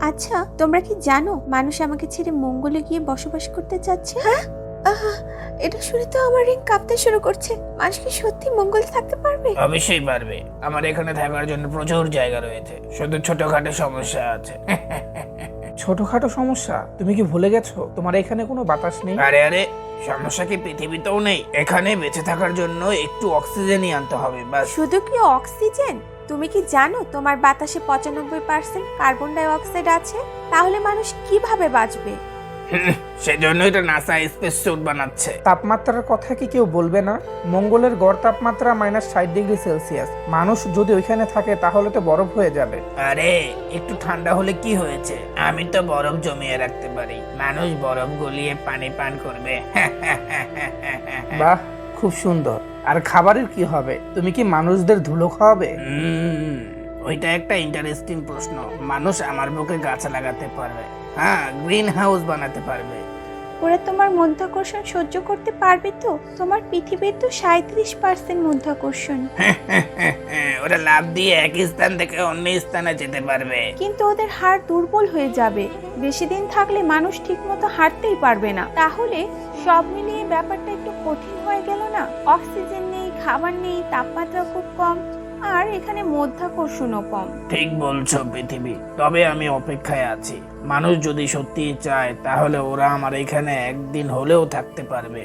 আচ্ছা, তোমরা কি জানো মানুষ আমাকে ছেড়ে মঙ্গলে গিয়ে বসবাস করতে চাচ্ছে? হ্যাঁ, এটা শুনে তো আমার রিং কাঁপতে শুরু করছে। মানুষ কি সত্যি মঙ্গলে থাকতে পারবে? অবশ্যই পারবে। আমার এখানে থাকার জন্য প্রচুর জায়গা রয়েছে, শুধু ছোটখাটো সমস্যা আছে। ছোটখাটো সমস্যা? তুমি কি ভুলে গেছো তোমার এখানে কোনো বাতাস নেই? আরে আরে, সমস্যা কি পৃথিবীতেও নেই? এখানে বেঁচে থাকার জন্য একটু অক্সিজেনই আনতে হবে বাস। শুধু কি অক্সিজেন? তুমি কি জানো তোমার বাতাসে 95% কার্বন ডাই অক্সাইড আছে? তাহলে মানুষ কিভাবে বাঁচবে? সেজন্যই তো নাসা স্পেস স্যুট বানাচ্ছে। তাপমাত্রার কথা কি কেউ বলবে না? মঙ্গলের গড় তাপমাত্রা -60°C। মানুষ যদি ওইখানে থাকে তাহলে তো বরফ হয়ে যাবে। আরে একটু ঠান্ডা হলে কি হয়েছে? আমি তো বরফ জমিয়ে রাখতে পারি। মানুষ বরফ গলিয়ে পানি পান করবে। বাহ, খুব সুন্দর। আর খাবারের কি হবে? তুমি কি মানুষদের ধুলো খাওয়াবে? ওইটা একটা ইন্টারেস্টিং প্রশ্ন। মানুষ আমার বুকে গাছ লাগাতে পারবে, হ্যাঁ, গ্রিন হাউস বানাতে পারবে। ওরা তোমার মধ্যাকর্ষণ সহ্য করতে পারবে তো? তোমার পৃথিবীর তো 37% মধ্যাকর্ষণ। ওরা লাফ দিয়ে এক স্থান থেকে অন্য স্থানে যেতে পারবে। কিন্তু ওদের হাড় দুর্বল হয়ে যাবে। বেশি দিন থাকলে মানুষ ঠিকমতো হাঁটতেই পারবে না। তাহলে সব মিলিয়ে ব্যাপারটা একটু কঠিন হয়ে গেল না? অক্সিজেন নেই, খাবার নেই, তাপমাত্রা খুব কম, আর এখানে মধ্যাকর্ষণও কম। ঠিক বলছো পৃথিবী, তবে আমি অপেক্ষায় আছি। মানুষ যদি সত্যিই চায় তাহলে ওরা আমার এখানে একদিন হলেও থাকতে পারবে।